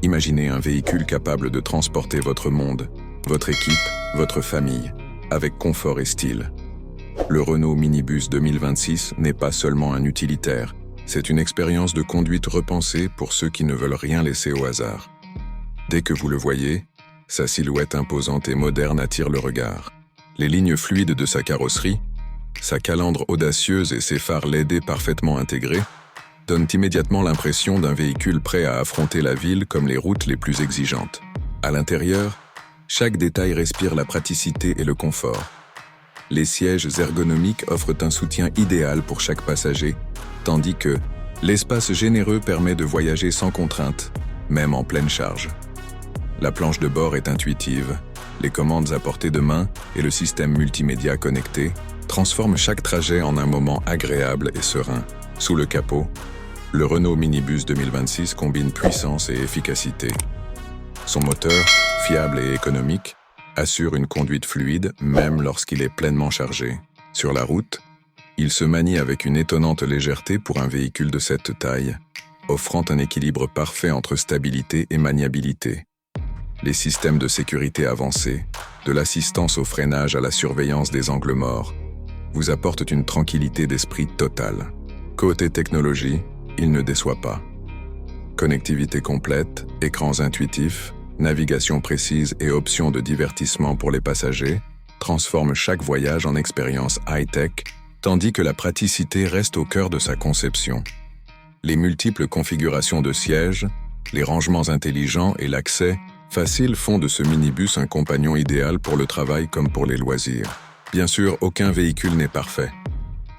Imaginez un véhicule capable de transporter votre monde, votre équipe, votre famille, avec confort et style. Le Renault Minibus 2026 n'est pas seulement un utilitaire, c'est une expérience de conduite repensée pour ceux qui ne veulent rien laisser au hasard. Dès que vous le voyez, sa silhouette imposante et moderne attire le regard. Les lignes fluides de sa carrosserie, sa calandre audacieuse et ses phares LED parfaitement intégrés donnent immédiatement l'impression d'un véhicule prêt à affronter la ville comme les routes les plus exigeantes. À l'intérieur, chaque détail respire la praticité et le confort. Les sièges ergonomiques offrent un soutien idéal pour chaque passager, tandis que l'espace généreux permet de voyager sans contrainte, même en pleine charge. La planche de bord est intuitive, les commandes à portée de main et le système multimédia connecté transforment chaque trajet en un moment agréable et serein. Sous le capot, le Renault Minibus 2026 combine puissance et efficacité. Son moteur, fiable et économique, assure une conduite fluide même lorsqu'il est pleinement chargé. Sur la route, il se manie avec une étonnante légèreté pour un véhicule de cette taille, offrant un équilibre parfait entre stabilité et maniabilité. Les systèmes de sécurité avancés, de l'assistance au freinage à la surveillance des angles morts, vous apportent une tranquillité d'esprit totale. Côté technologie, il ne déçoit pas. Connectivité complète, écrans intuitifs, navigation précise et options de divertissement pour les passagers transforment chaque voyage en expérience high-tech, tandis que la praticité reste au cœur de sa conception. Les multiples configurations de sièges, les rangements intelligents et l'accès facile font de ce minibus un compagnon idéal pour le travail comme pour les loisirs. Bien sûr, aucun véhicule n'est parfait.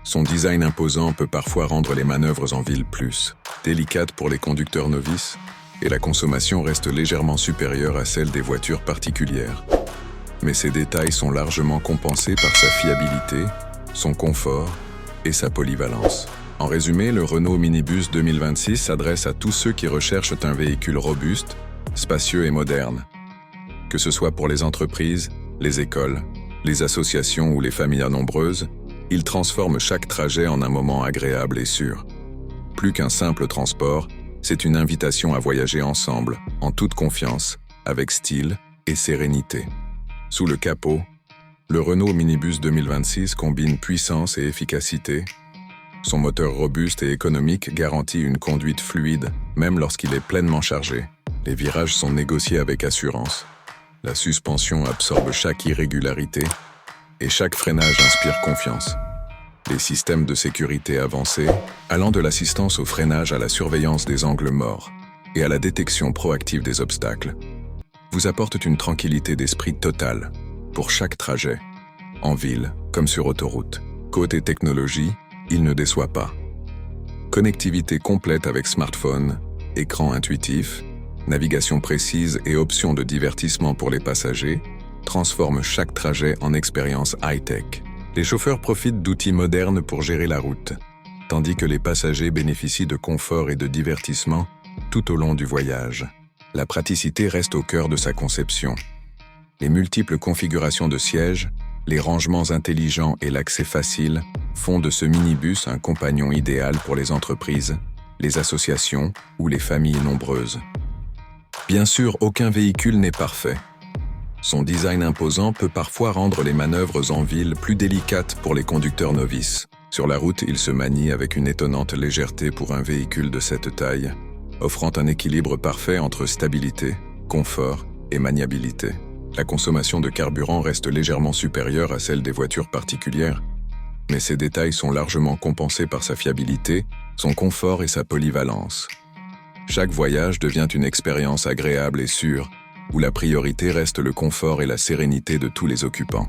Son design imposant peut parfois rendre les manœuvres en ville plus délicates pour les conducteurs novices, et la consommation reste légèrement supérieure à celle des voitures particulières. Mais ces détails sont largement compensés par sa fiabilité, son confort et sa polyvalence. En résumé, le Renault Minibus 2026 s'adresse à tous ceux qui recherchent un véhicule robuste, spacieux et moderne. Que ce soit pour les entreprises, les écoles, les associations ou les familles nombreuses, il transforme chaque trajet en un moment agréable et sûr. Plus qu'un simple transport, c'est une invitation à voyager ensemble, en toute confiance, avec style et sérénité. Sous le capot, le Renault Minibus 2026 combine puissance et efficacité. Son moteur robuste et économique garantit une conduite fluide, même lorsqu'il est pleinement chargé. Les virages sont négociés avec assurance. La suspension absorbe chaque irrégularité et chaque freinage inspire confiance. Les systèmes de sécurité avancés, allant de l'assistance au freinage à la surveillance des angles morts et à la détection proactive des obstacles, vous apportent une tranquillité d'esprit totale pour chaque trajet, en ville comme sur autoroute. Côté technologie, il ne déçoit pas. Connectivité complète avec smartphone, écran intuitif, navigation précise et options de divertissement pour les passagers transforment chaque trajet en expérience high-tech. Les chauffeurs profitent d'outils modernes pour gérer la route, tandis que les passagers bénéficient de confort et de divertissement tout au long du voyage. La praticité reste au cœur de sa conception. Les multiples configurations de sièges, les rangements intelligents et l'accès facile font de ce minibus un compagnon idéal pour les entreprises, les associations ou les familles nombreuses. Bien sûr, aucun véhicule n'est parfait. Son design imposant peut parfois rendre les manœuvres en ville plus délicates pour les conducteurs novices. Sur la route, il se manie avec une étonnante légèreté pour un véhicule de cette taille, offrant un équilibre parfait entre stabilité, confort et maniabilité. La consommation de carburant reste légèrement supérieure à celle des voitures particulières, mais ces détails sont largement compensés par sa fiabilité, son confort et sa polyvalence. Chaque voyage devient une expérience agréable et sûre, où la priorité reste le confort et la sérénité de tous les occupants.